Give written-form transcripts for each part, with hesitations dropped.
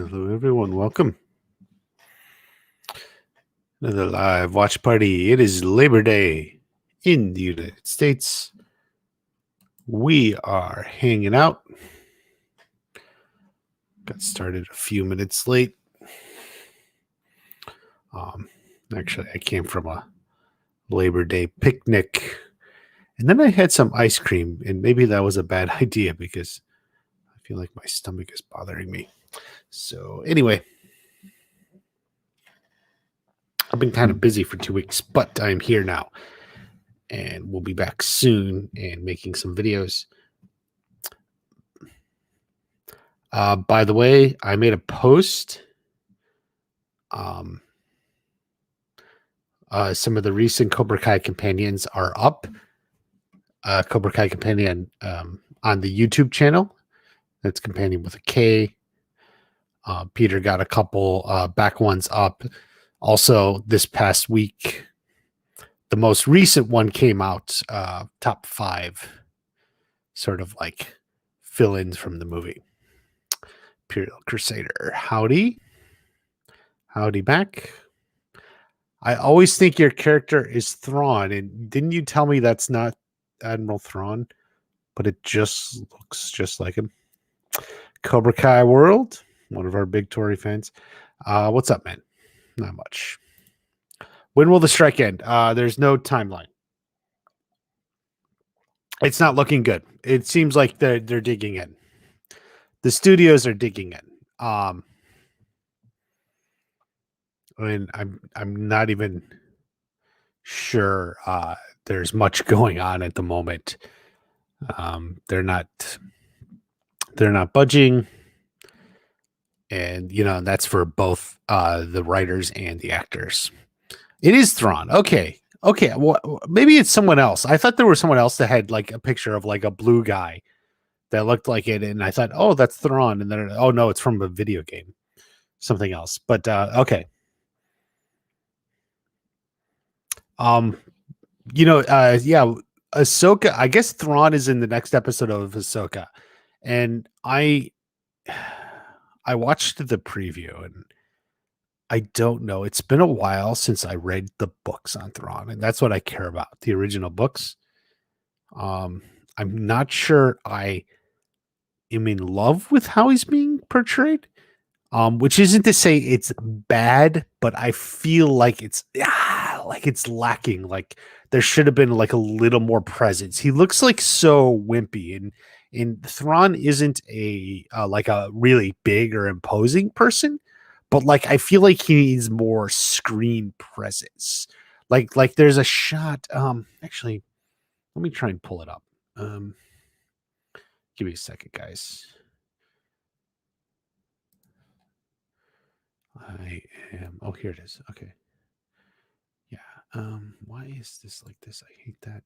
Hello, everyone. Welcome. Another live watch party. It is Labor Day in the United States. We are hanging out. Got started a few minutes late. Actually, I came from a Labor Day picnic, and then I had some ice cream, and maybe that was a bad idea because I feel like my stomach is bothering me. So anyway, I've been kind of busy for 2 weeks, but I'm here now, and we'll be back soon and making some videos. By the way, I made a post. Some of the recent Cobra Kai companions are up. Cobra Kai companion on the YouTube channel. That's companion with a K. Peter got a couple back ones up. Also, this past week, the most recent one came out, top 5, sort of like fill-ins from the movie. Imperial Crusader. Howdy. Howdy back. I always think your character is Thrawn, and didn't you tell me that's not Admiral Thrawn, but it just looks just like him? Cobra Kai World, one of our big Tory fans. What's up, man? Not much. When will the strike end? There's no timeline. It's not looking good. It seems like they're digging in. The studios are digging in. And I'm not even sure there's much going on at the moment. They're not budging, and that's for both the writers and the actors. It is Thrawn. Okay. Well, maybe it's someone else. I thought there was someone else that had like a picture of like a blue guy that looked like it, and I thought, oh, that's Thrawn, and then oh no, it's from a video game, something else. But okay. Yeah, Ahsoka. I guess Thrawn is in the next episode of Ahsoka, and I watched the preview, and I don't know. It's been a while since I read the books on Thrawn, and that's what I care about, the original books. I'm not sure I am in love with how he's being portrayed. Which isn't to say it's bad, but I feel like it's lacking. Like there should have been like a little more presence. He looks like so wimpy, and Thrawn isn't a like a really big or imposing person, but like I feel like he needs more screen presence. Like there's a shot. Actually, let me try and pull it up. Give me a second, guys. I am. Oh, here it is. Okay. Yeah. Why is this like this? I hate that.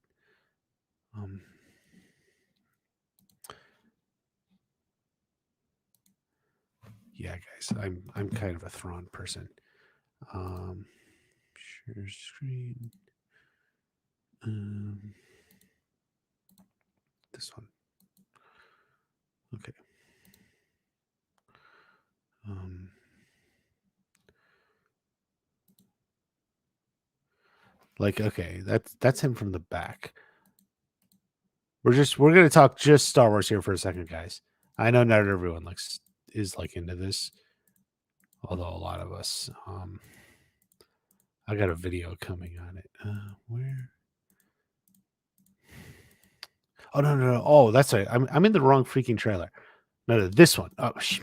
Yeah, guys. I'm kind of a Thrawn person. Share screen. This one. Okay. Like, okay, that's him from the back. We're gonna talk just Star Wars here for a second, guys. I know not everyone is into this, although a lot of us. I got a video coming on it. Where? Oh no! Oh, that's right. I'm in the wrong freaking trailer. No, this one. Oh, of course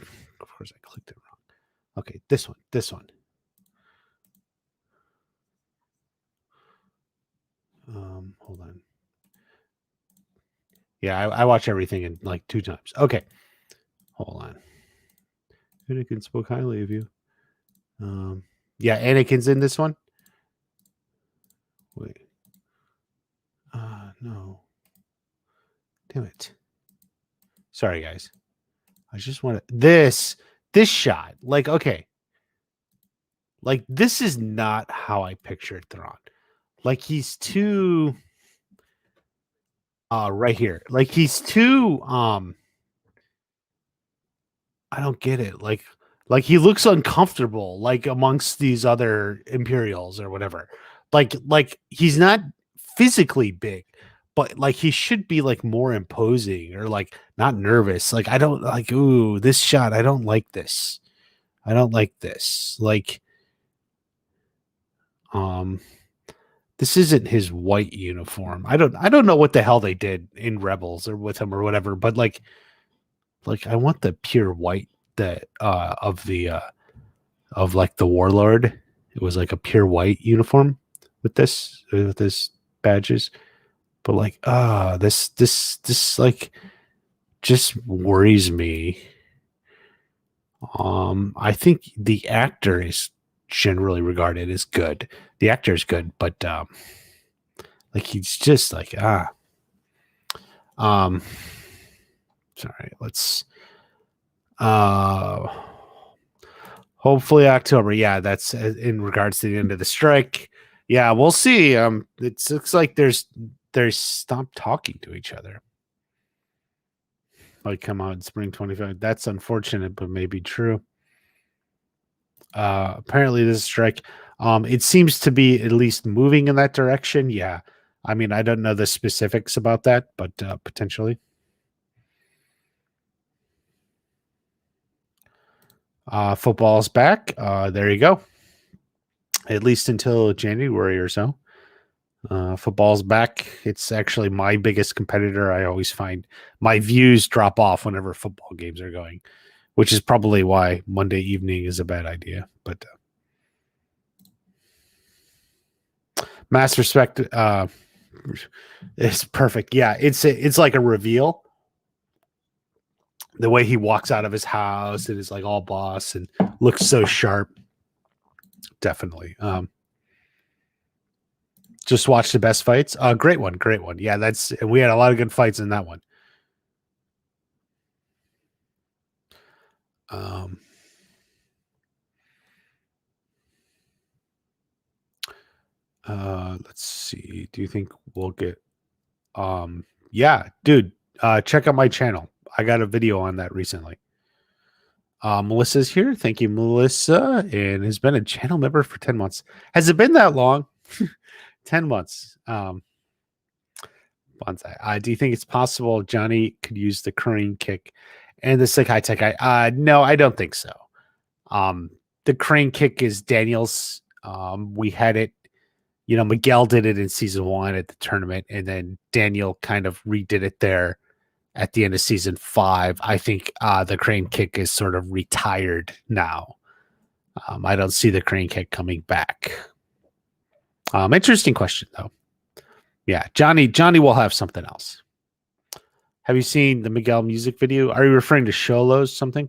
I clicked it wrong. Okay, this one. Hold on. Yeah, I watch everything in like 2 times. Okay, hold on. Anakin spoke highly of you. Yeah, Anakin's in this one. Wait. No. Damn it. Sorry, guys. I just want to this shot. Like, okay. Like, this is not how I pictured Thrawn. Like, he's too right here. Like, he's too I don't get it. Like Like he looks uncomfortable, like amongst these other Imperials or whatever. Like he's not physically big, but like he should be like more imposing or like not nervous. Like I don't like, ooh, this shot. I don't like this. I don't like this. Like, um, this isn't his white uniform. I don't know what the hell they did in Rebels or with him or whatever, but like I want the pure white that of like the warlord. It was like a pure white uniform with this badges. But like this like just worries me. I think the actor is generally regarded as good. The actor is good, but like he's just like um sorry, let's uh hopefully October. Yeah, that's in regards to the end of the strike. Yeah, we'll see. It looks like there's stopped talking to each other. Like come out in spring 25. That's unfortunate, but maybe true. Apparently this strike, it seems to be at least moving in that direction. Yeah. I mean, I don't know the specifics about that, but potentially. Football's back. There you go. At least until January or so. Football's back. It's actually my biggest competitor. I always find my views drop off whenever football games are going, which is probably why Monday evening is a bad idea. But Mass Respect is perfect. Yeah, it's like a reveal. The way he walks out of his house and is like all boss and looks so sharp. Definitely. Just watch the best fights. Great one, great one. Yeah, we had a lot of good fights in that one. Let's see. Do you think we'll get yeah, dude, check out my channel. I got a video on that recently. Melissa's here. Thank you, Melissa, and has been a channel member for 10 months. Has it been that long? 10 months. Bonsai. Do you think it's possible Johnny could use the crane kick and the Sekai Taikai? No, I don't think so. The crane kick is Daniel's. We had it, Miguel did it in season 1 at the tournament, and then Daniel kind of redid it there at the end of season 5. I think the crane kick is sort of retired now. I don't see the crane kick coming back. Interesting question though. Yeah, Johnny will have something else. Have you seen the Miguel music video? Are you referring to Sholos something?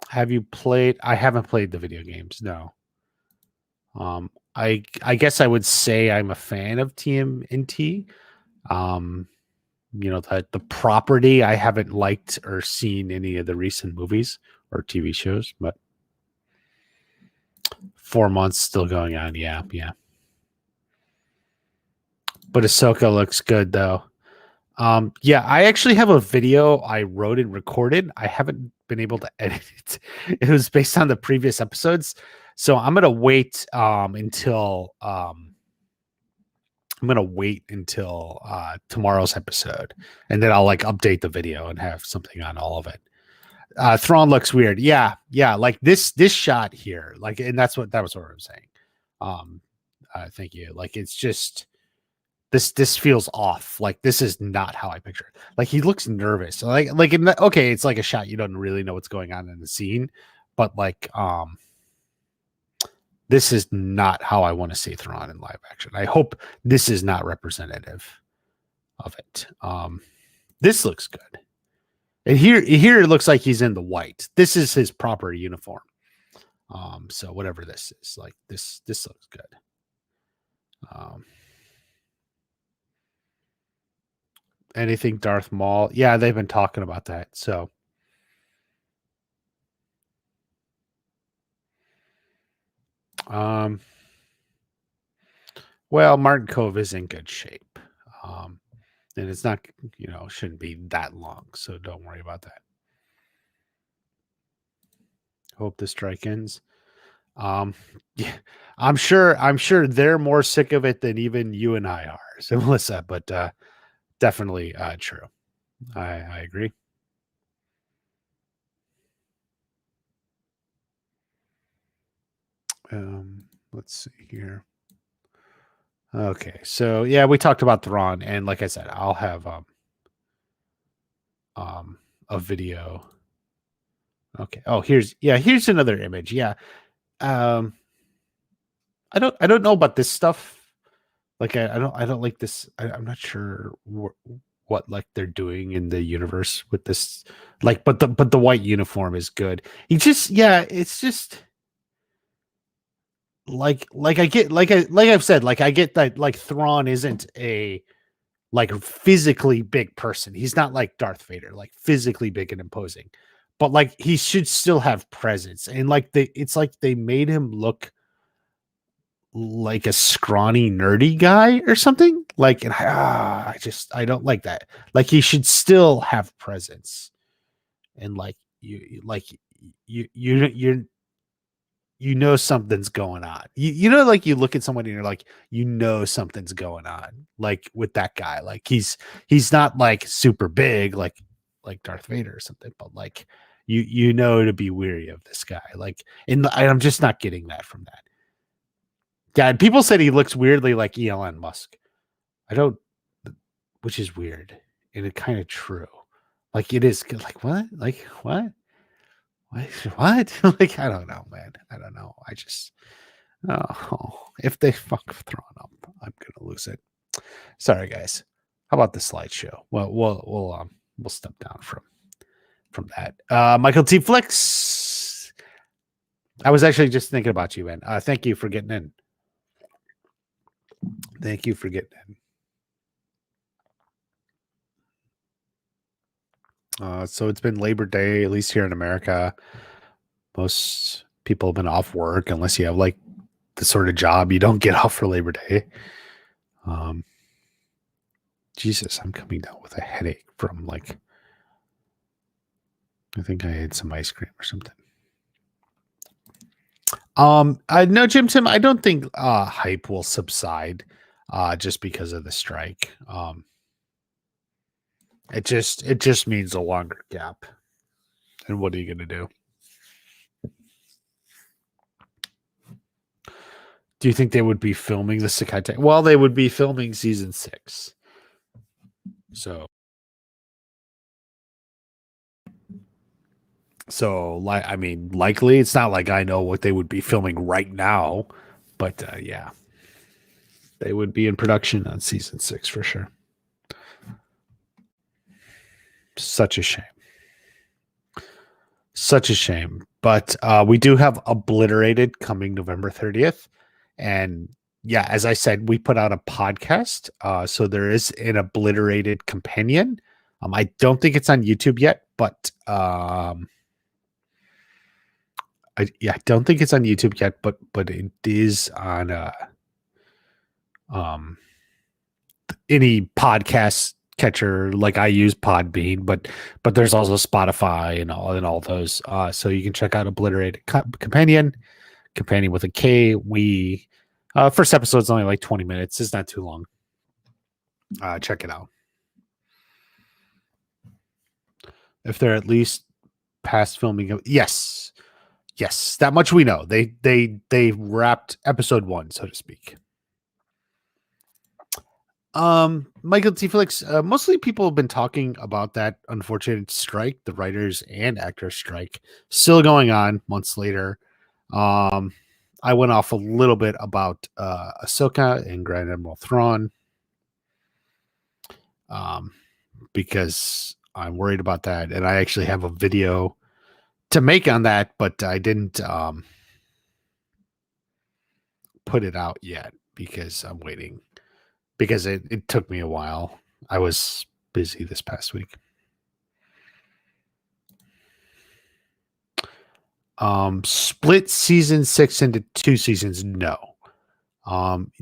Have you played? I haven't played the video games. No. I guess I would say I'm a fan of TMNT. The property, I haven't liked or seen any of the recent movies or TV shows, but 4 months still going on. Yeah. But Ahsoka looks good though. Yeah, I actually have a video I wrote and recorded. I haven't been able to edit it. It was based on the previous episodes. So I'm gonna wait until tomorrow's episode, and then I'll like update the video and have something on all of it. Thrawn looks weird. Yeah, like this shot here, like, and that was what I'm saying. Thank you. Like it's just this feels off. Like this is not how I picture it. Like he looks nervous. Okay, it's like a shot. You don't really know what's going on in the scene, but like this is not how I want to see Thrawn in live action. I hope this is not representative of it. This looks good. And here it looks like he's in the white. This is his proper uniform. So whatever this is, like this looks good. Anything Darth Maul? Yeah, they've been talking about that. So well, Martin Cove is in good shape. And it's not, shouldn't be that long, so don't worry about that. Hope the strike ends. Yeah, I'm sure they're more sick of it than even you and I are. So Melissa, but definitely true. I agree. Let's see here. Okay, so yeah, we talked about Thrawn, and like I said, I'll have a video. Okay. Oh, here's another image. Yeah. Um, I don't know about this stuff. Like I don't like this. I'm not sure what like they're doing in the universe with this. Like, but the white uniform is good. He just yeah, it's just like I get like I've said, like I get that like Thrawn isn't a like physically big person. He's not like Darth Vader, like physically big and imposing. But like he should still have presence. And like it's like they made him look like a scrawny nerdy guy or something. Like and I don't like that. Like he should still have presence. And like you you know something's going on. You know, like you look at someone and you're like, you know something's going on. Like with that guy, like he's not like super big, like Darth Vader or something, but like you know to be weary of this guy. Like, I'm just not getting that from that. Yeah, and people said he looks weirdly like Elon Musk. I don't, which is weird and it kind of true. Like it is like what? Like what? What? Like, I don't know, man. I don't know. I just, oh, if they fuck Thrawn up, I'm gonna lose it. Sorry, guys. How about the slideshow? Well, we'll step down from that. Michael T. Flex. I was actually just thinking about you, man. Thank you for getting in. Thank you for getting in. So it's been Labor Day, at least here in America. Most people have been off work unless you have like the sort of job you don't get off for Labor Day. Jesus, I'm coming down with a headache from like, I think I had some ice cream or something. I no, Jim Tim, I don't think hype will subside just because of the strike. It just means a longer gap. And what are you gonna do? Do you think they would be filming the Sekai Taikai? Well, they would be filming season 6. So like I mean, likely it's not like I know what they would be filming right now, but yeah. They would be in production on season 6 for sure. Such a shame. Such a shame. But we do have Obliterated coming November 30th. And yeah, as I said, we put out a podcast. So there is an Obliterated companion. I don't think it's on YouTube yet, but I don't think it's on YouTube yet, but it is on any podcast catcher. Like I use Podbean, but there's also Spotify and all those. So you can check out Obliterated companion with a K. We first episode's only like 20 minutes. It's not too long. Check it out. If they're at least past filming, yes, that much we know. They wrapped episode 1, so to speak. Michael T. Felix, mostly people have been talking about that unfortunate strike, the writers and actors strike, still going on months later. I went off a little bit about Ahsoka and Grand Admiral Thrawn, because I'm worried about that, and I actually have a video to make on that, but I didn't put it out yet because I'm waiting. Because it took me a while. I was busy this past week. Split season 6 into 2 seasons? No. I'm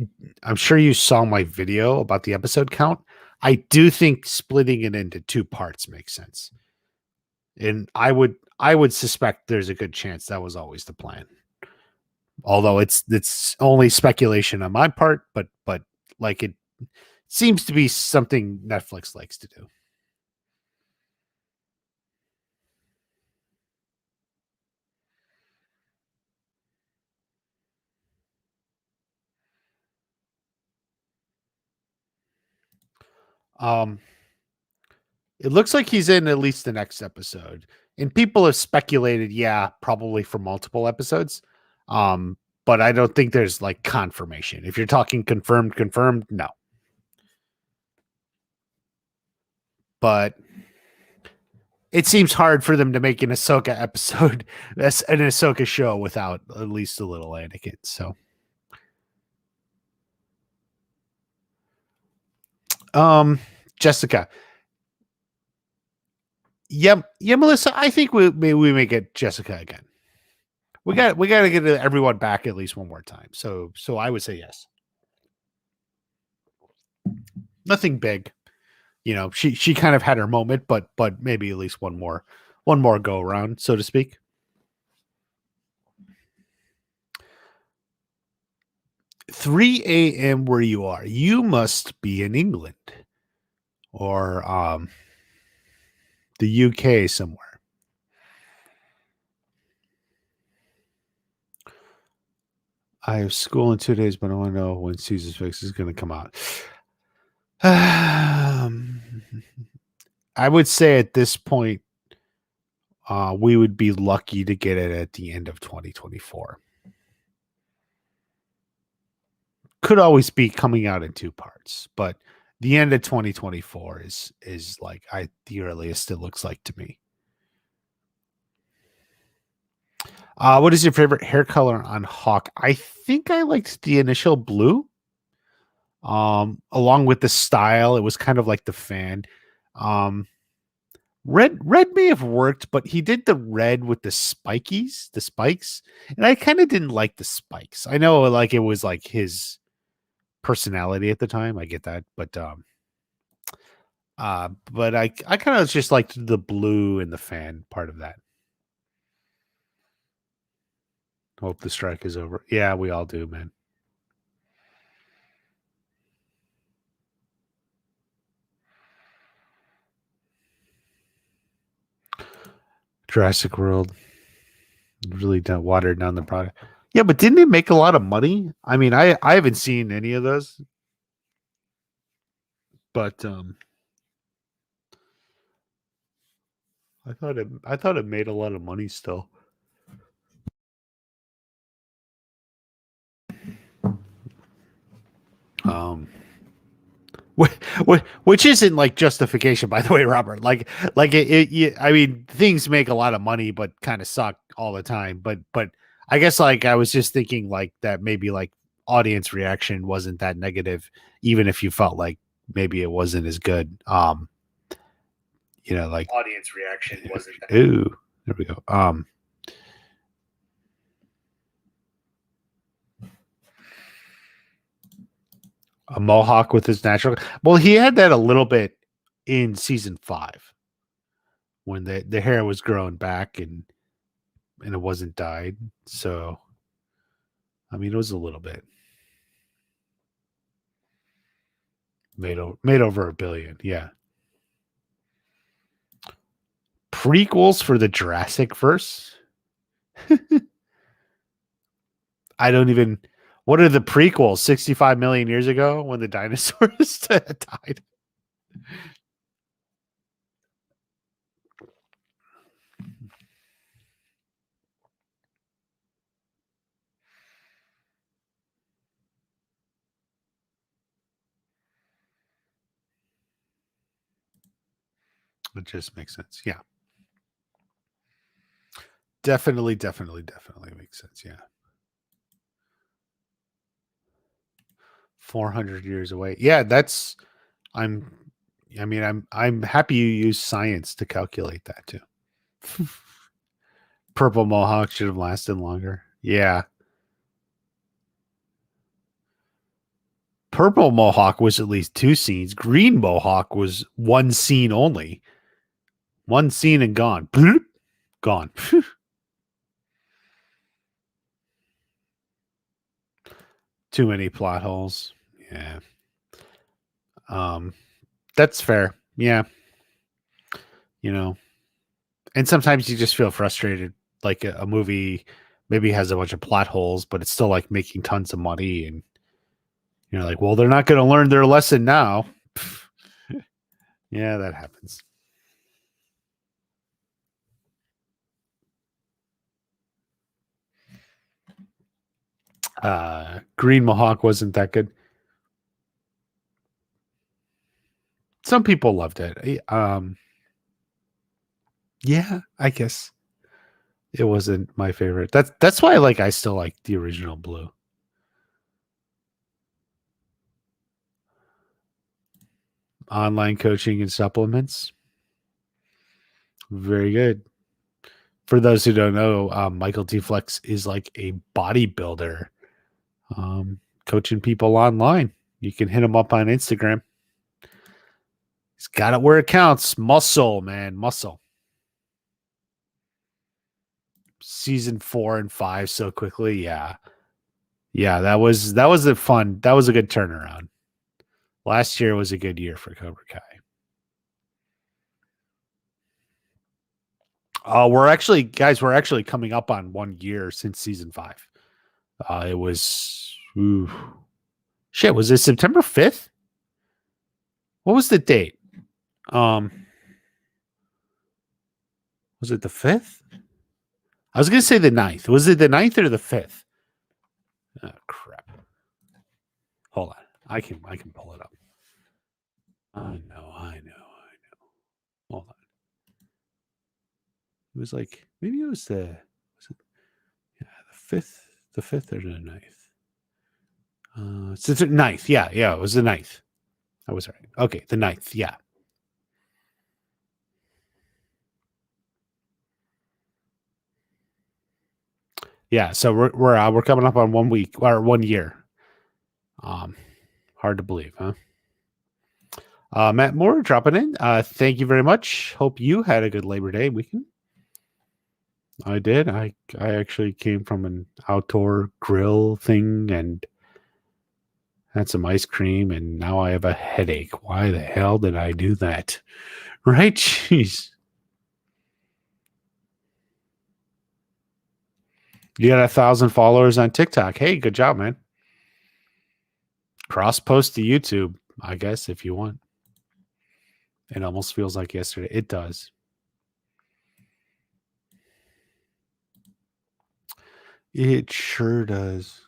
sure you saw my video about the episode count. I do think splitting it into 2 parts makes sense. And I would suspect there's a good chance that was always the plan. Although it's only speculation on my part, but like it seems to be something Netflix likes to do. Um, it looks like he's in at least the next episode, and people have speculated, yeah, probably for multiple episodes. Um, but I don't think there's like confirmation. If you're talking confirmed, no. But it seems hard for them to make an Ahsoka episode, an Ahsoka show without at least a little Anakin. So, Jessica, yeah, Melissa, I think we may get Jessica again. We got to get everyone back at least one more time. So I would say yes. Nothing big, you know. She kind of had her moment, but maybe at least one more go around, so to speak. 3 a.m. where you are. You must be in England or the UK somewhere. I have school in 2 days, but I want to know when Season 6 is going to come out. I would say at this point, we would be lucky to get it at the end of 2024. Could always be coming out in 2 parts, but the end of 2024 is like the earliest it looks like to me. What is your favorite hair color on Hawk? I think I liked the initial blue. Along with the style, it was kind of like the fan. Red may have worked, but he did the red with the spikes, and I kind of didn't like the spikes. I know like it was like his personality at the time. I get that, but I kind of just liked the blue and the fan part of that. Hope the strike is over. Yeah, we all do, man. Jurassic World really watered down the product. Yeah, but didn't it make a lot of money? I mean, I haven't seen any of those, but I thought it made a lot of money still. Um, which isn't like justification, by the way, Robert. Like I mean, things make a lot of money, but kind of suck all the time. But I guess like I was just thinking like that maybe like audience reaction wasn't that negative, even if you felt like maybe it wasn't as good. You know, like audience reaction wasn't that. Ooh, there we go. A mohawk with his natural. Well, he had that a little bit in season 5 when the hair was growing back and it wasn't dyed. So, I mean, it was a little bit made over $1 billion. Yeah. Prequels for the Jurassic verse. I don't even. What are the prequels? 65 million years ago when the dinosaurs died. It just makes sense. Yeah. Definitely makes sense. Yeah. 400 years away. Yeah, that's I'm I'm happy you use science to calculate that too. Purple Mohawk should have lasted longer. Yeah. Purple Mohawk was at least 2 scenes. Green Mohawk was 1 scene only. One scene and gone. Gone. Too many plot holes. Yeah. That's fair. Yeah. And sometimes you just feel frustrated. Like a movie maybe has a bunch of plot holes, but it's still like making tons of money. And you're like, well, they're not going to learn their lesson now. Yeah, that happens. Green Mohawk wasn't that good. Some people loved it. Yeah, I guess it wasn't my favorite. That's why I still like the original Blue. Online coaching and supplements. Very good. For those who don't know, Michael T. Flex is like a bodybuilder, coaching people online. You can hit him up on Instagram. He's got it where it counts. Muscle, man, muscle. Season 4 and 5 so quickly. Yeah, that was a fun. That was a good turnaround. Last year was a good year for Cobra Kai. We're actually coming up on 1 year since season 5. It was was it September 5th? What was the date? Was it the 5th? I was going to say the 9th. Was it the 9th or the 5th? Oh, crap. Hold on. I can pull it up. I know. Hold on. It was like, maybe it was the 5th, the 5th or the 9th. It's the 9th. Yeah, it was the 9th. I was right. Okay, the 9th. Yeah. Yeah, so we're coming up on 1 week or 1 year. Hard to believe, huh? Matt Moore dropping in. Thank you very much. Hope you had a good Labor Day weekend. I did. I actually came from an outdoor grill thing and had some ice cream, and now I have a headache. Why the hell did I do that? Right? Jeez. You got 1,000 followers on TikTok. Hey, good job, man. Cross post to YouTube, I guess, if you want. It almost feels like yesterday. It does. It sure does.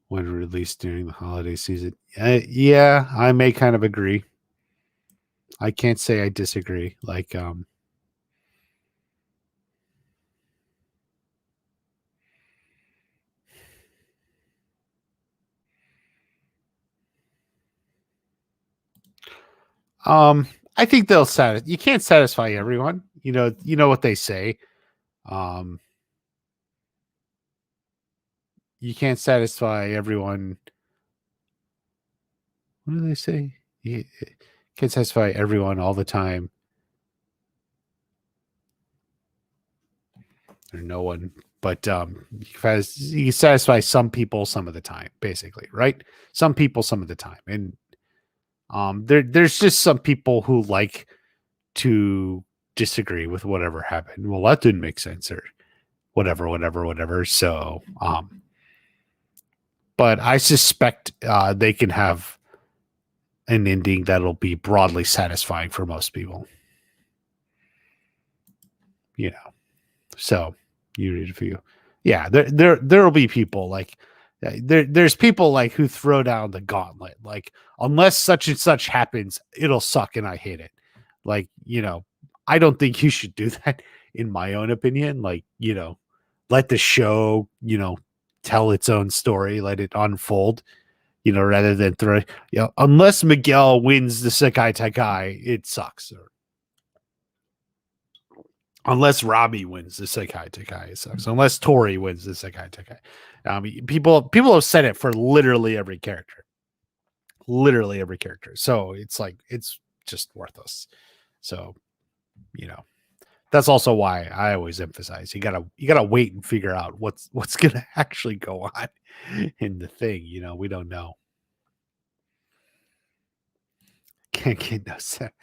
When released during the holiday season. Yeah, I may kind of agree. I can't say I disagree. I think they'll satisfy. You can't satisfy everyone. You know what they say. You can't satisfy everyone. What do they say? You can't satisfy everyone all the time. Or no one, but you satisfy some people some of the time, basically, right? Some people some of the time, and there's just some people who like to disagree with whatever happened. Well, that didn't make sense, or whatever. So, but I suspect they can have an ending that'll be broadly satisfying for most people. So you read it for you. Yeah, there'll be people like there's people like who throw down the gauntlet. Like, unless such and such happens, it'll suck and I hate it. Like, I don't think you should do that, in my own opinion. Like, let the show, tell its own story, let it unfold, rather than throw, unless Miguel wins the Sekai Taikai, it sucks. Or unless Robbie wins the Sekai Taikai, it sucks. Unless Tori wins the Sekai Taikai. People have said it for literally every character. literally every character. So it's like it's just worthless. So, you know, that's also why I always emphasize you gotta wait and figure out what's gonna actually go on in the thing. You know, we don't know. Can't get no sense.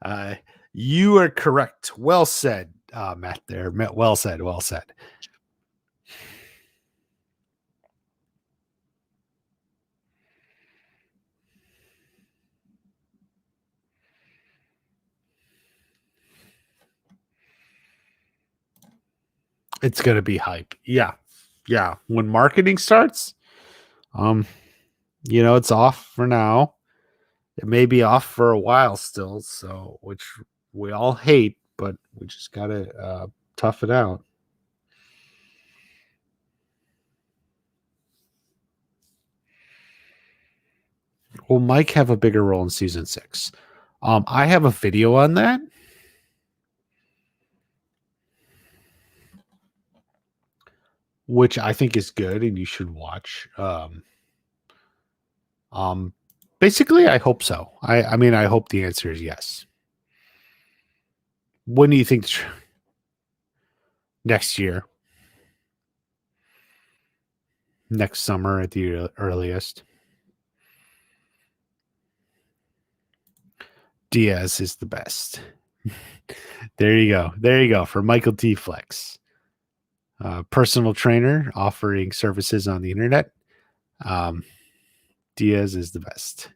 Uh, you are correct. Well said, Matt. There, Matt. Well said. Well said. It's gonna be hype. Yeah, yeah. When marketing starts, um, you know, it's off for now. It may be off for a while still. So, which we all hate, but we just gotta tough it out. Will Mike have a bigger role in season 6? I have a video on that. Which I think is good and you should watch. Basically, I hope so. I mean, I hope the answer is yes. When do you think next year? Next summer at the earliest. Diaz is the best. There you go. There you go for Michael T. Flex. Personal trainer offering services on the internet. Diaz is the best.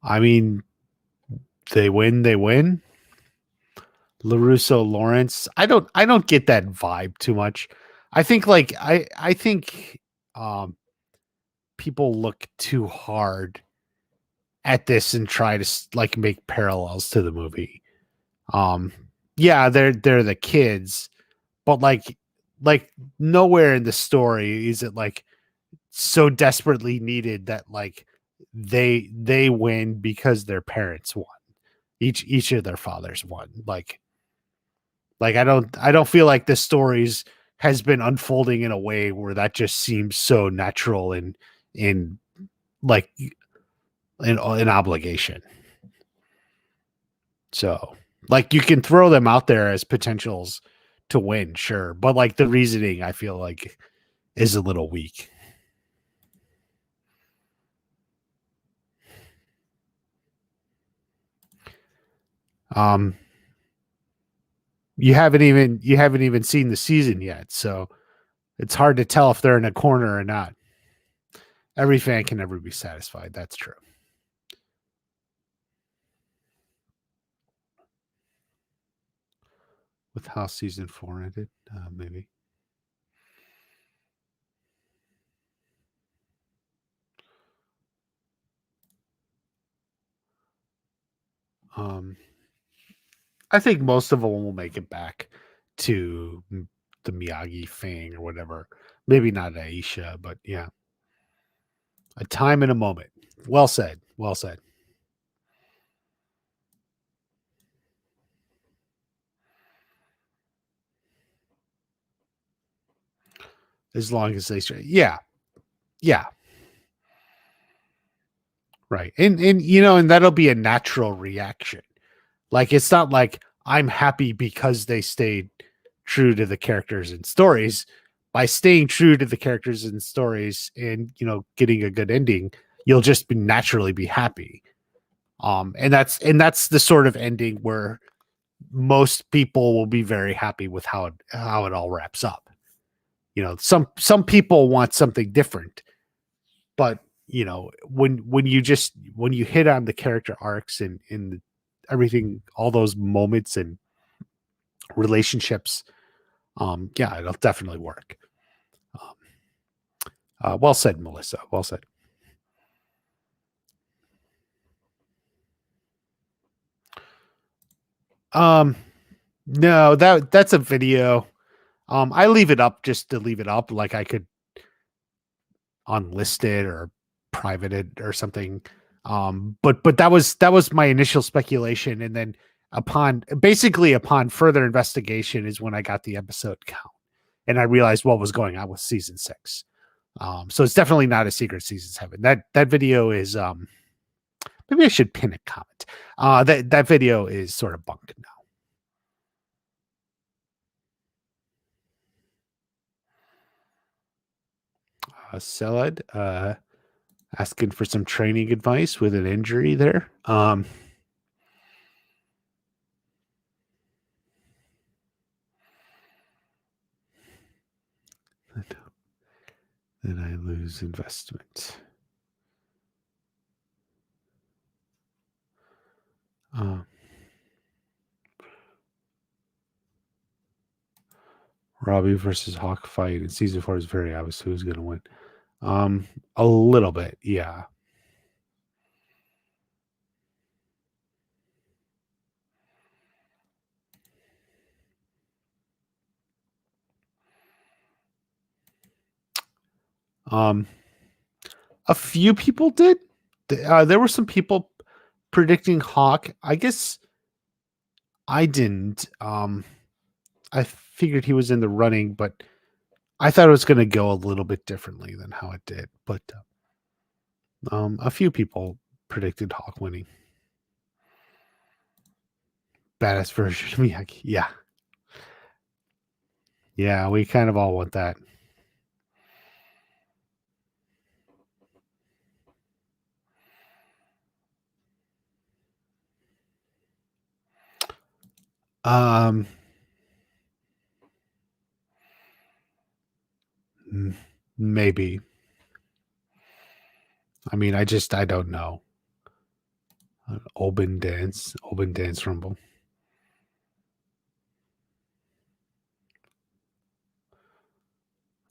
I mean, they win, they win. LaRusso Lawrence. I don't get that vibe too much. I think like I think people look too hard at this and try to like make parallels to the movie. Yeah, they're the kids, but like nowhere in the story is it like so desperately needed that like they win because their parents won. Each of their fathers won. Like I don't feel like this stories has been unfolding in a way where that just seems so natural and in like an obligation. So like you can throw them out there as potentials to win, sure, but like the reasoning I feel like is a little weak. Um you haven't even seen the season yet, so it's hard to tell if they're in a corner or not. Every fan can never be satisfied. That's true. With how season 4 ended, maybe. Um, I think most of them will make it back to the Miyagi thing or whatever. Maybe not Aisha, but yeah, a time and a moment. Well said. Well said. As long as they say, yeah, yeah, right, and you know, and that'll be a natural reaction. Like it's not like I'm happy because they stayed true to the characters and stories. By staying true to the characters and stories and you know getting a good ending, you'll just be naturally be happy. And that's the sort of ending where most people will be very happy with how it all wraps up. You know, some people want something different, but you know when you hit on the character arcs and in everything, all those moments and relationships, yeah, it'll definitely work. Well said, Melissa. Well said. Um, no, that's a video. I leave it up just to leave it up. Like I could unlist it or private it or something. But that was my initial speculation, and then upon further investigation is when I got the episode count and I realized what was going on with season 6. So it's definitely not a secret season 7. That video is maybe I should pin a comment. That video is sort of bunked now. Salad asking for some training advice with an injury there. Then I lose investment. Robbie versus Hawk fight in season 4 is very obvious who's going to win. A little bit, yeah. A few people did. There were some people predicting Hawk. I guess I didn't. I figured he was in the running, but I thought it was going to go a little bit differently than how it did. But a few people predicted Hawk winning. Badass version of Miyagi. Yeah. Yeah, we kind of all want that. Maybe. I mean, I don't know. Open dance rumble.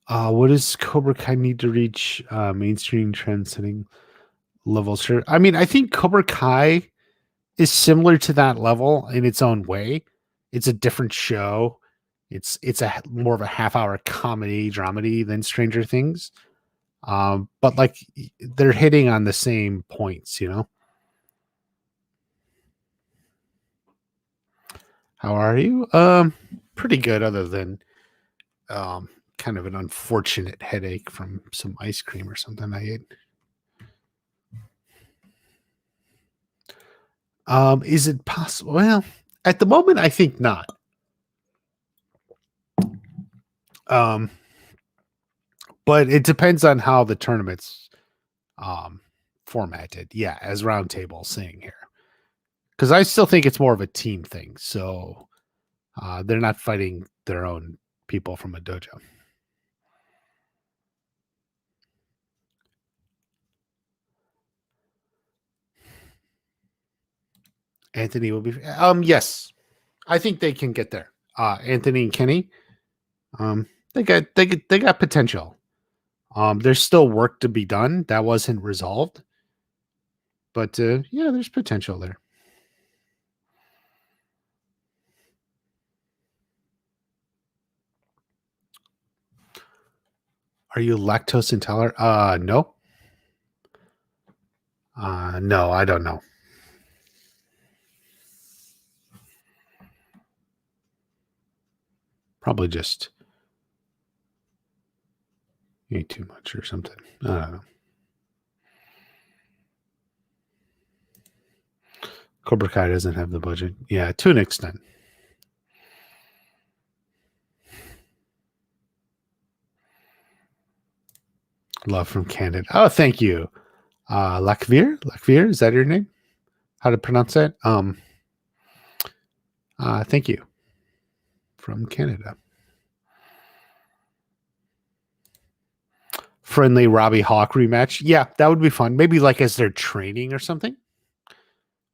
What does Cobra Kai need to reach mainstream trend-setting levels? Sure. I mean, I think Cobra Kai is similar to that level in its own way. It's a different show. It's a more of a half-hour comedy dramedy than Stranger Things. But like they're hitting on the same points, you know. How are you? Pretty good, other than kind of an unfortunate headache from some ice cream or something I ate. Is it possible? Well, at the moment, I think not. But it depends on how the tournament's formatted. Yeah, as Roundtable saying here, because I still think it's more of a team thing. So they're not fighting their own people from a dojo. Anthony will be. Yes, I think they can get there. Anthony and Kenny. They got potential. There's still work to be done. That wasn't resolved. But yeah, there's potential there. Are you lactose intolerant? No. No, I don't know. Probably just ate too much or something. I don't know. Cobra Kai doesn't have the budget. Yeah, to an extent. Love from Canada. Oh, thank you. Lakvir? Lakvir, is that your name? How to pronounce that? Thank you. From Canada. Friendly Robbie Hawk rematch. Yeah, that would be fun. Maybe like as they're training or something.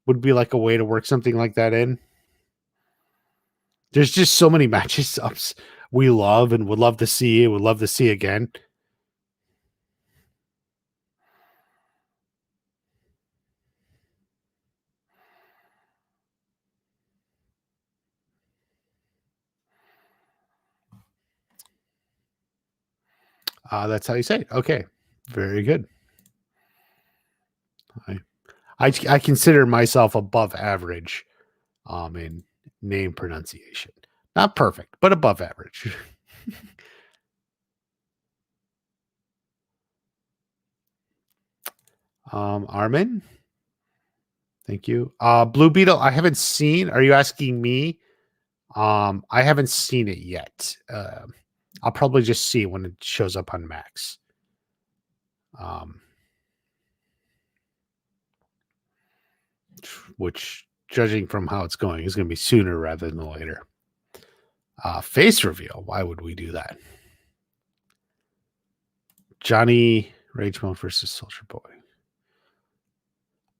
Would be like a way to work something like that in. There's just so many matches ups we love and would love to see. Would love to see again. That's how you say it. Okay. Very good. I consider myself above average in name pronunciation. Not perfect, but above average. Armin, thank you. Blue Beetle, I haven't seen. Are you asking me? I haven't seen it yet. I'll probably just see it when it shows up on Max. Which, judging from how it's going, is going to be sooner rather than later. Face reveal. Why would we do that? Johnny Rage Mode versus Soldier Boy.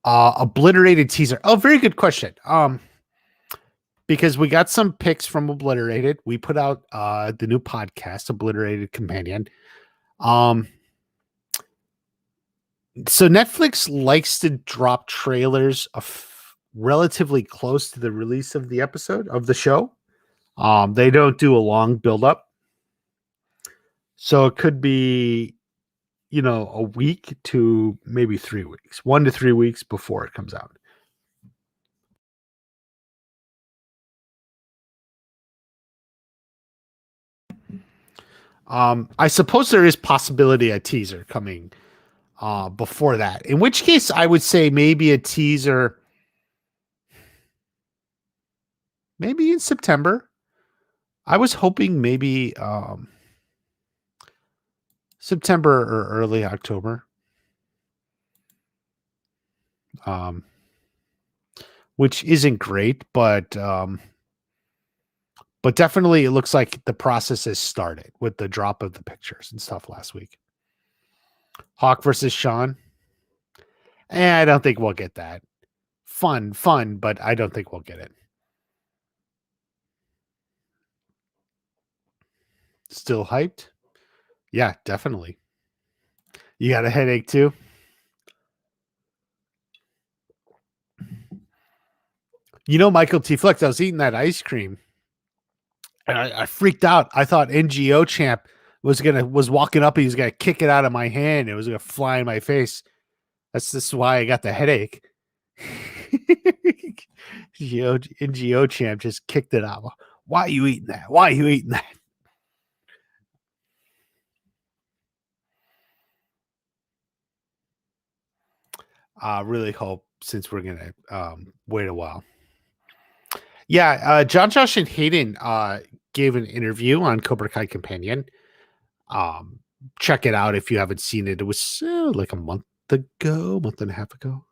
Obliterated teaser. Oh, very good question. Because we got some picks from Obliterated. We put out the new podcast, Obliterated Companion. So Netflix likes to drop trailers relatively close to the release of the episode of the show. They don't do a long build-up. So it could be, a week to maybe 3 weeks, 1 to 3 weeks before it comes out. I suppose there is possibility a teaser coming before that, in which case I would say maybe a teaser maybe in September. I was hoping maybe September or early October. Which isn't great, but definitely it looks like the process has started with the drop of the pictures and stuff last week. Hawk versus Sean. I don't think we'll get that. Fun, but I don't think we'll get it. Still hyped? Yeah, definitely. You got a headache too? Michael T. Flex, I was eating that ice cream and I freaked out. I thought NGO Champ was walking up and he was gonna kick it out of my hand. It was gonna fly in my face. This is why I got the headache. NGO Champ just kicked it out. Why are you eating that? Why are you eating that? I really hope, since we're gonna wait a while. Yeah, John Josh and Hayden gave an interview on Cobra Kai Companion. Check it out if you haven't seen it. It was like a month and a half ago.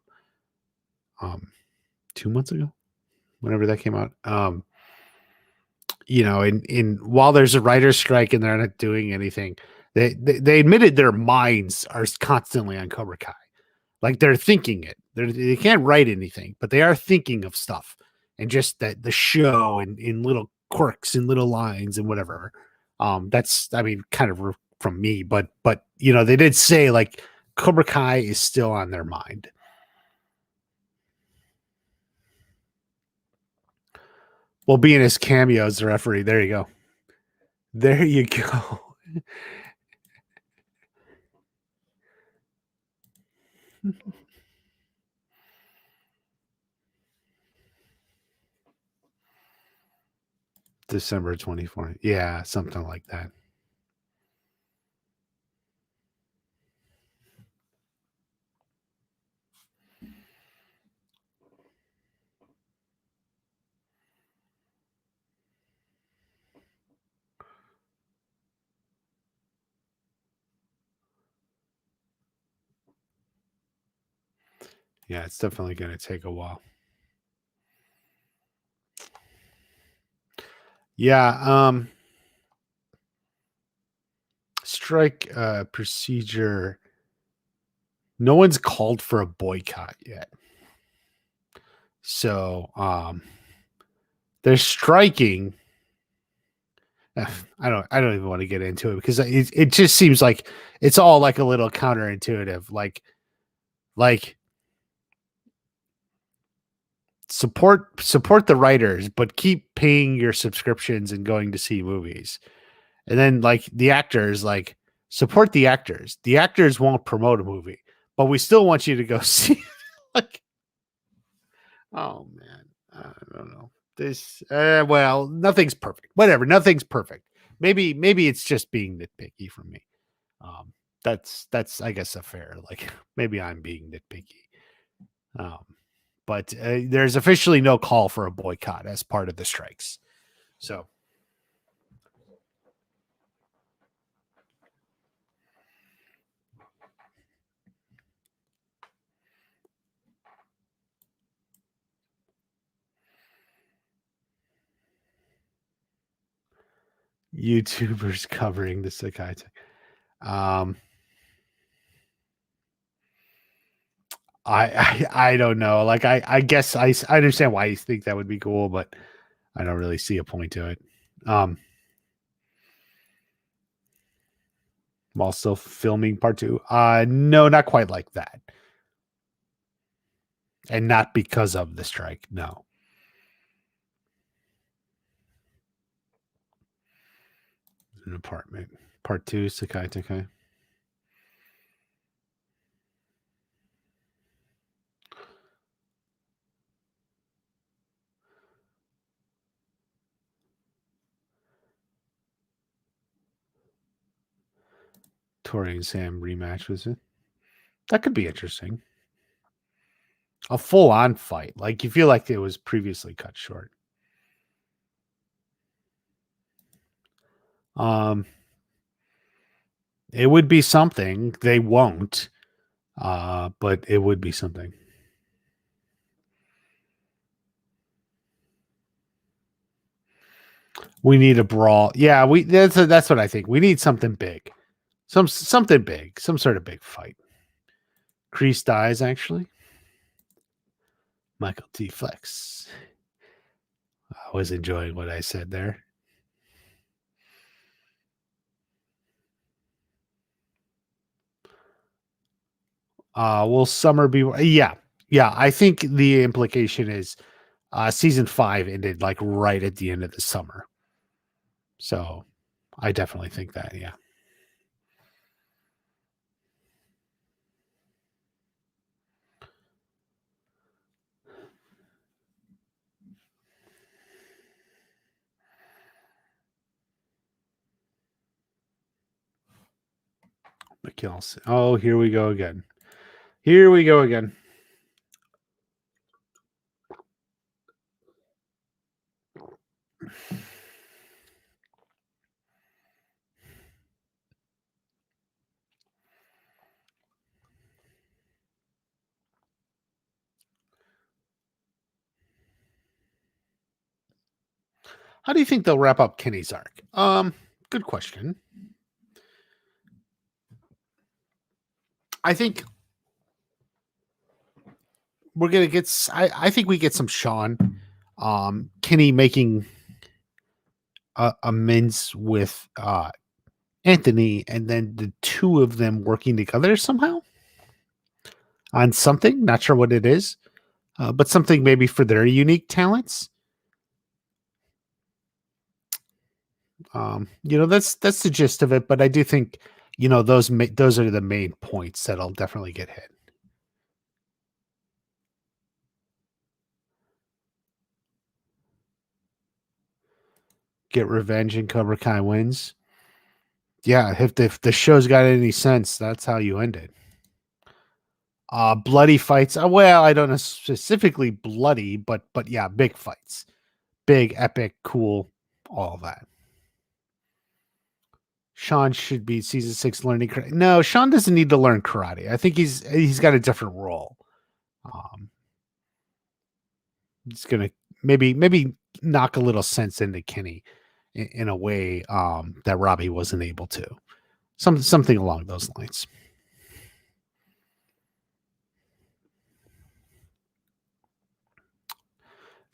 2 months ago, whenever that came out. In while there's a writer's strike and they're not doing anything, they admitted their minds are constantly on Cobra Kai. Like they're thinking it. They can't write anything, but they are thinking of stuff. And just that the show and in little quirks and little lines and whatever. That's, kind of from me, but they did say like Cobra Kai is still on their mind. Well, being his cameo as the referee, there you go. There you go. December 24th. Yeah, something like that. Yeah, it's definitely going to take a while. Yeah, strike procedure. No one's called for a boycott yet. So, they're striking. I don't even want to get into it because it just seems like it's all like a little counterintuitive. Like support the writers, but keep paying your subscriptions and going to see movies. And then like the actors, like support the actors. The actors won't promote a movie, but we still want you to go see. Like, oh man. I don't know. This well, nothing's perfect. Whatever, nothing's perfect. Maybe it's just being nitpicky from me. Um, that's I guess a fair like maybe I'm being nitpicky. Um, but there's officially no call for a boycott as part of the strikes. So YouTubers covering the Sekai Taikai. I don't know. Like I guess I understand why you think that would be cool, but I don't really see a point to it. While still filming part two. No, not quite like that. And not because of the strike. No. An apartment. Part two, Sekai Taikai. Tori and Sam rematch, was it? That could be interesting. A full on fight. Like you feel like it was previously cut short. It would be something. They won't. But it would be something. We need a brawl. Yeah, that's what I think. We need something big. Something big. Some sort of big fight. Kreese dies actually. Michael T. Flex. I was enjoying what I said there. Will summer be? Yeah, yeah. I think the implication is season 5 ended like right at the end of the summer. So I definitely think that. Yeah. McKelson. Oh, here we go again. Here we go again. How do you think they'll wrap up Kenny's arc? Good question. I think we're gonna get. I think we get some Sean, Kenny making amends with Anthony, and then the two of them working together somehow on something. Not sure what it is, but something maybe for their unique talents. That's the gist of it. But I do think those are the main points that'll definitely get hit. Get revenge and Cobra Kai wins. Yeah, if the show's got any sense, that's how you end it. Bloody fights. Well, I don't know specifically bloody, but yeah, big fights, big, epic, cool, all of that. Sean should be season 6 learning karate. No, Sean doesn't need to learn karate. I think he's got a different role. Um, he's gonna maybe knock a little sense into Kenny in a way that Robbie wasn't able to. Something along those lines.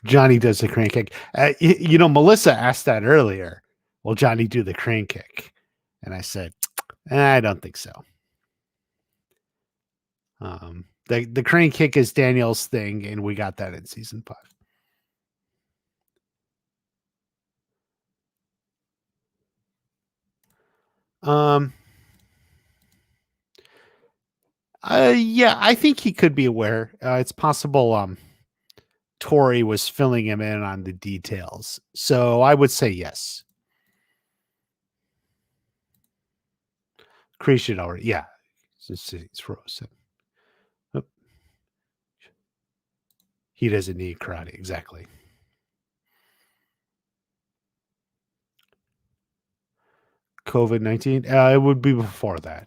Johnny does the crane kick. Melissa asked that earlier. Will Johnny do the crane kick? And I said, I don't think so. The crane kick is Daniel's thing, and we got that in season 5. Yeah, I think he could be aware. It's possible. Tori was filling him in on the details. So I would say yes. Creation already, yeah. It's frozen. Oh, he doesn't need karate, exactly. COVID-19, it would be before that.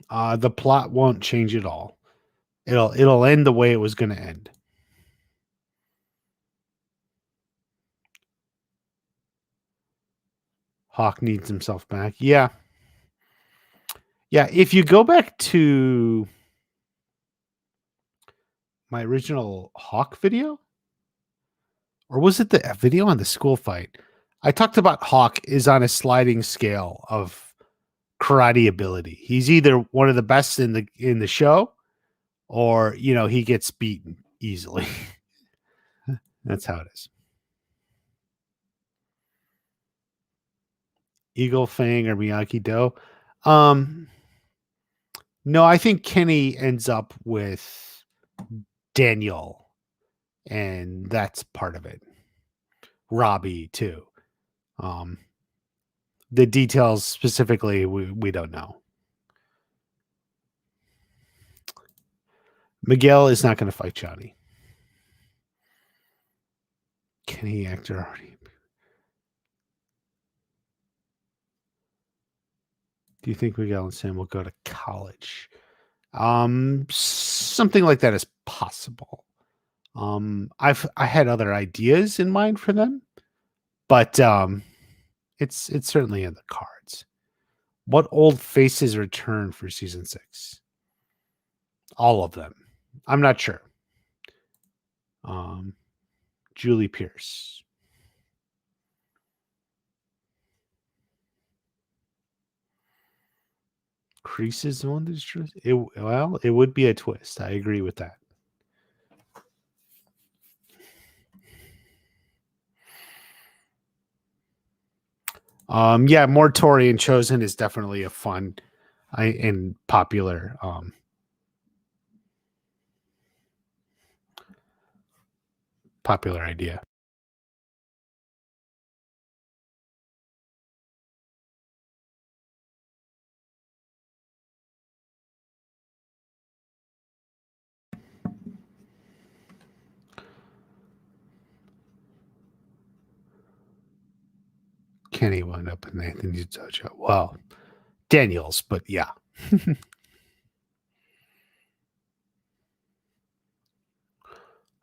The plot won't change at all. It'll end the way it was going to end. Hawk needs himself back. Yeah. Yeah, if you go back to my original Hawk video, or was it the video on the school fight? I talked about Hawk is on a sliding scale of karate ability. He's either one of the best in the show, or he gets beaten easily. That's how it is. Eagle Fang or Miyagi Do. No, I think Kenny ends up with Daniel, and that's part of it. Robbie too. The details specifically, we don't know. Miguel is not going to fight Johnny. Kenny actor already. Do you think Miguel and Sam will go to college? Something like that is possible. I had other ideas in mind for them, but it's certainly in the cards. What old faces return for season 6? All of them. I'm not sure. Julie Pierce. Creases on this truth. It would be a twist. I agree with that. Yeah, more Tori and Chosen is definitely a fun and popular popular idea. Kenny wound up in Anthony's dojo. Well, Daniels, but yeah.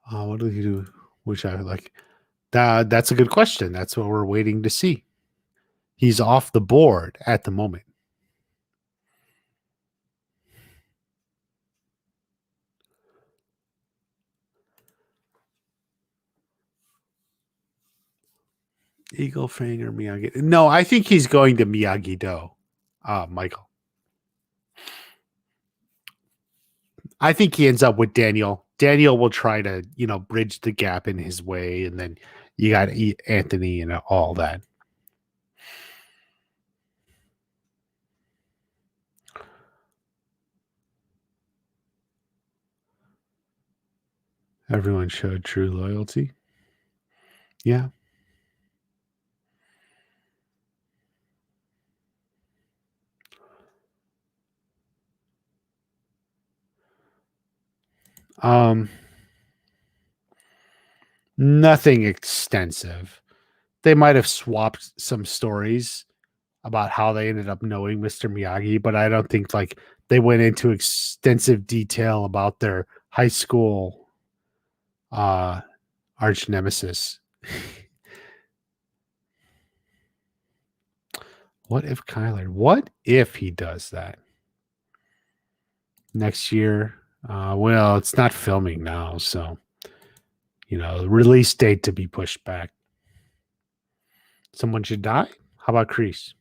What do you do? Which I like. That's a good question. That's what we're waiting to see. He's off the board at the moment. Eagle Fang or Miyagi? No, I think he's going to Miyagi Do. Michael. I think he ends up with Daniel. Daniel will try to, bridge the gap in his way, and then you got Anthony and all that. Everyone showed true loyalty. Yeah. Nothing extensive. They might have swapped some stories about how they ended up knowing Mr. Miyagi, but I don't think they went into extensive detail about their high school arch nemesis. What if he does that next year? Well, it's not filming now, so the release date to be pushed back. Someone should die? How about Kreese?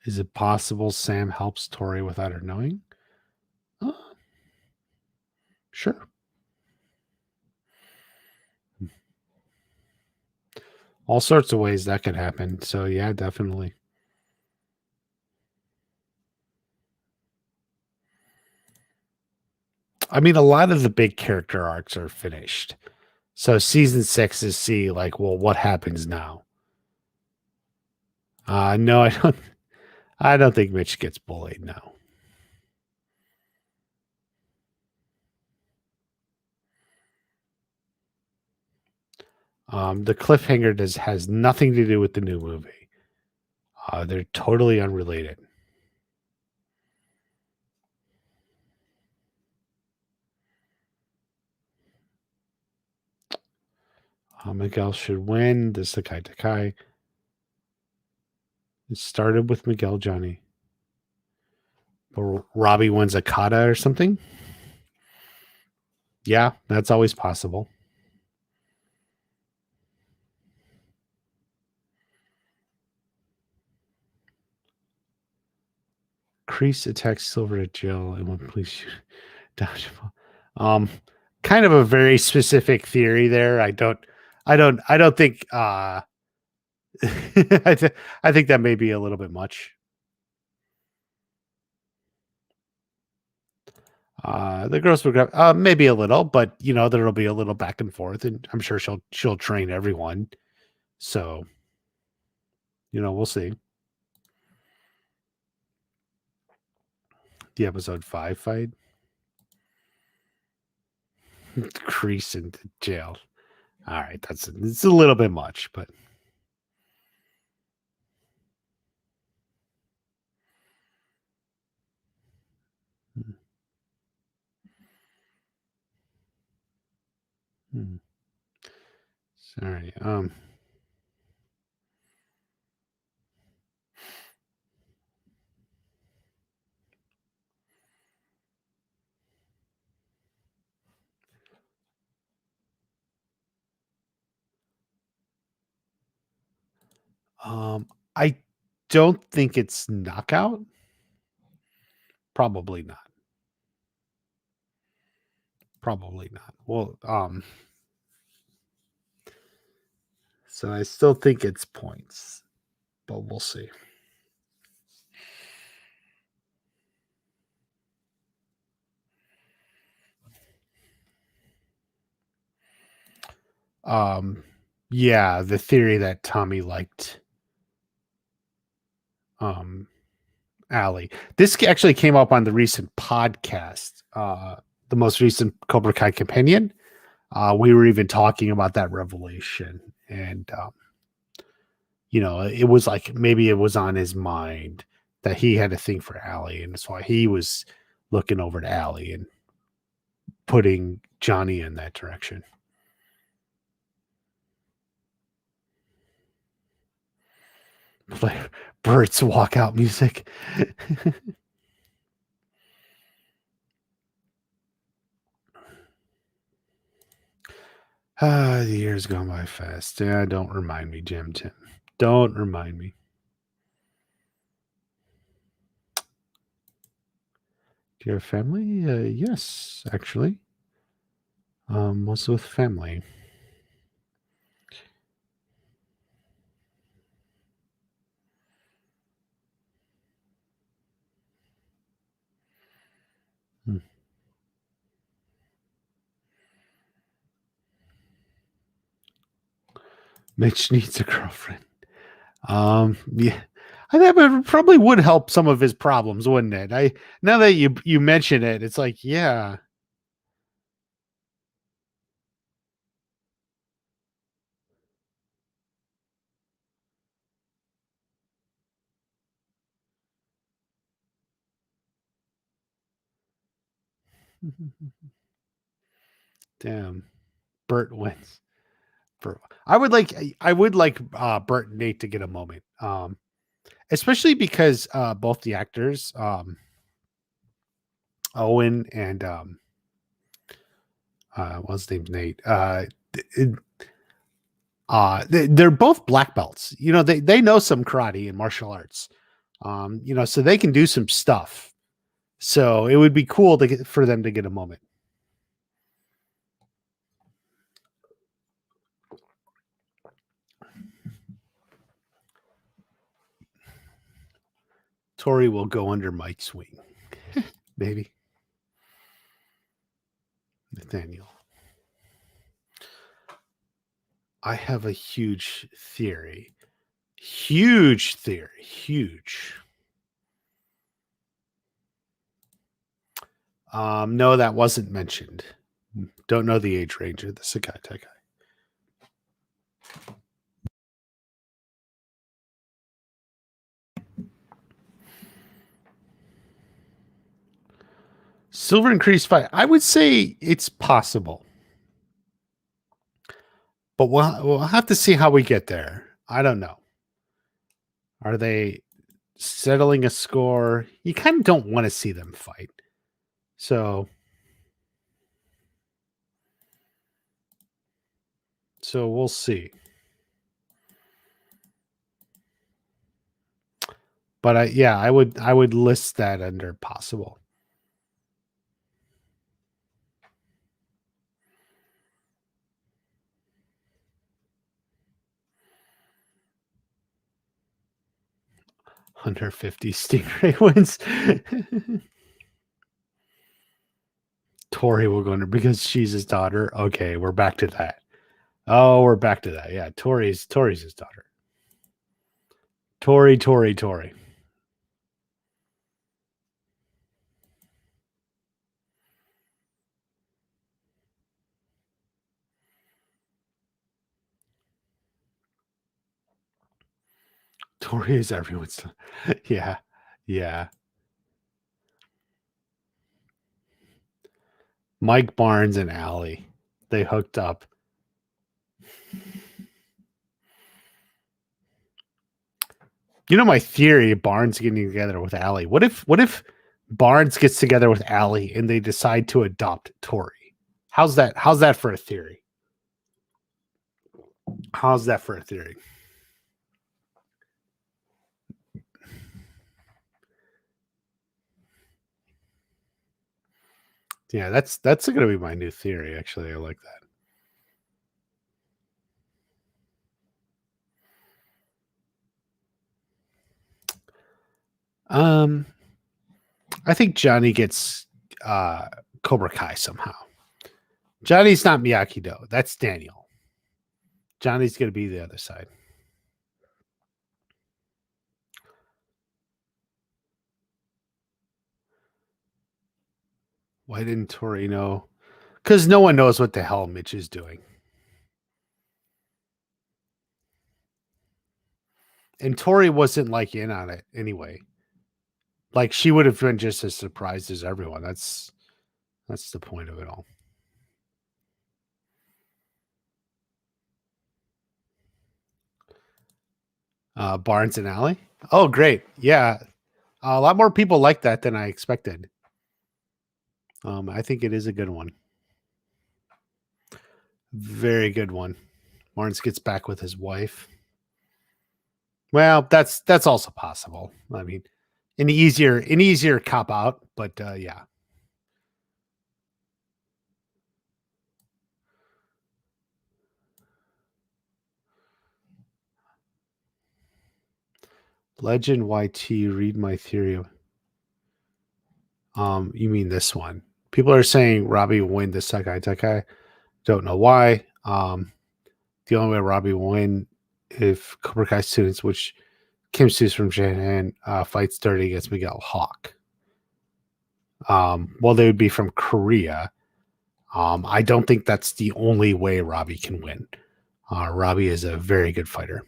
Is it possible Sam helps Tori without her knowing? Sure. All sorts of ways that could happen. So yeah, definitely. I mean, a lot of the big character arcs are finished. So season 6 is see like, well, what happens now? No, I don't. I don't think Mitch gets bullied now. The cliffhanger has nothing to do with the new movie. They're totally unrelated. Miguel should win the Sekai Taikai. It started with Miguel Johnny. But Robbie wins a kata or something. Yeah, that's always possible. Kreese attacks Silver at jail and when police dodgeball. Kind of a very specific theory there. I don't think I think that may be a little bit much. The girls will grab maybe a little, but you know, there'll be a little back and forth, and I'm sure she'll train everyone. So, you know, we'll see. The episode 5 fight. Kreese into jail. All right, it's a little bit much, but sorry. I don't think it's knockout. Probably not. Probably not. Well, so I still think it's points, but we'll see. Yeah, the theory that Tommy liked Allie. This actually came up on the recent podcast, the most recent Cobra Kai companion. We were even talking about that revelation, and you know, it was like maybe it was on his mind that he had a thing for Allie, and that's why he was looking over to Allie and putting Johnny in that direction. Play Bert's walkout music. The years gone by fast. Yeah, don't remind me, Tim. Don't remind me. Do you have family? Yes, actually. Also with family. Mitch needs a girlfriend. Yeah, I think it probably would help some of his problems, wouldn't it? Now that you mention it, it's like, yeah. Damn, Bert wins. I would like Bert and Nate to get a moment. Especially because both the actors, Owen and what's his name, Nate, they're both black belts. You know, they know some karate and martial arts. So they can do some stuff. So it would be cool for them to get a moment. Tori will go under Mike's wing. Maybe. Nathaniel. I have a huge theory. Huge theory. Huge. No, that wasn't mentioned. Don't know the age range of the Sekai Taikai. Silver increased fight. I would say it's possible. But we'll have to see how we get there. I don't know. Are they settling a score? You kind of don't want to see them fight. So we'll see. But I would list that under possible. Under 50 Stingray wins. Tori will go under because she's his daughter. Okay, we're back to that. Oh, we're back to that. Yeah, Tori's his daughter. Tori. Tori is everyone's. Yeah. Mike Barnes and Allie, they hooked up. You know my theory: Barnes getting together with Allie. What if Barnes gets together with Allie and they decide to adopt Tori? How's that for a theory? How's that for a theory? Yeah, that's going to be my new theory. Actually, I like that. I think Johnny gets Cobra Kai somehow. Johnny's not Miyagi-Do. That's Daniel. Johnny's going to be the other side. Why didn't Tori know? Because no one knows what the hell Mitch is doing. And Tori wasn't like in on it anyway. Like she would have been just as surprised as everyone. That's the point of it all. Barnes and Alley. Oh, great. Yeah. A lot more people like that than I expected. I think it is a good one. Very good one. Barnes gets back with his wife. Well, that's also possible. I mean, an easier cop out, but yeah. Legend YT, read my theory. You mean this one? People are saying Robbie will win the Sekai Taikai. Don't know why. The only way Robbie will win if Cobra Kai students, which Kim students from Japan, fights dirty against Miguel Hawk. Well, they would be from Korea. I don't think that's the only way Robbie can win. Robbie is a very good fighter.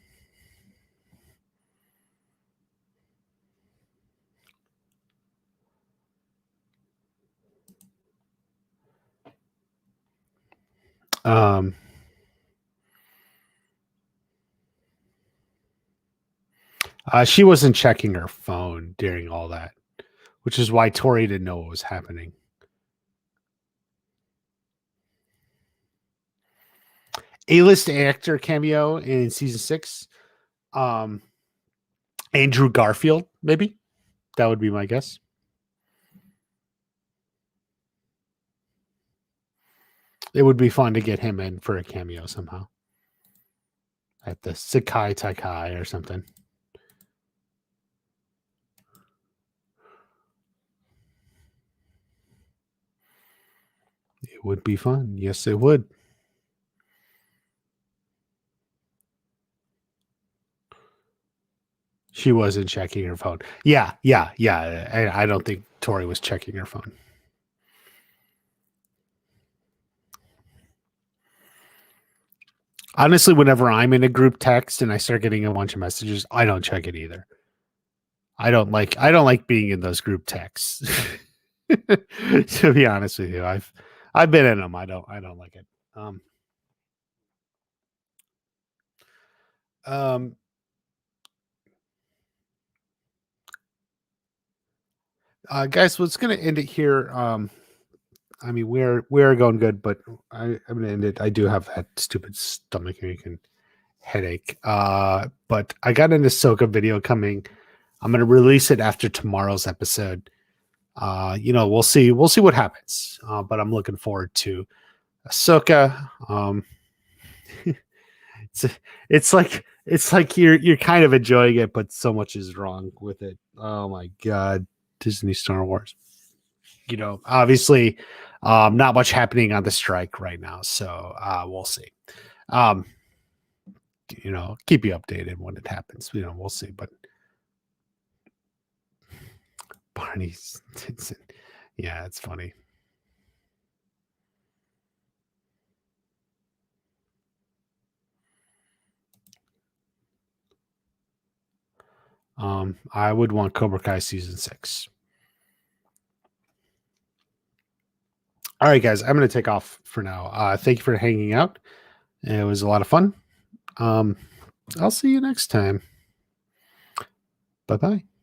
She wasn't checking her phone during all that, which is why Tori didn't know what was happening. A-list actor cameo in season 6. Andrew Garfield maybe. That would be my guess. It would be fun to get him in for a cameo somehow at the Sekai Taikai or something. It would be fun. Yes, it would. She wasn't checking her phone. Yeah. I don't think Tori was checking her phone. Honestly, whenever I'm in a group text and I start getting a bunch of messages, I don't check it either. I don't like being in those group texts. To be honest with you, I've been in them. I don't like it. Guys, what's going to end it here. I mean, we're going good, but I'm going to end it. I do have that stupid stomach ache and headache. But I got an Ahsoka video coming. I'm going to release it after tomorrow's episode. We'll see what happens. But I'm looking forward to Ahsoka. It's like you're kind of enjoying it, but so much is wrong with it. Oh my God, Disney Star Wars. Obviously, not much happening on the strike right now, so we'll see. Keep you updated when it happens. We'll see. But Barney's, yeah, it's funny. I would want Cobra Kai season 6. All right, guys, I'm going to take off for now. Thank you for hanging out. It was a lot of fun. I'll see you next time. Bye-bye.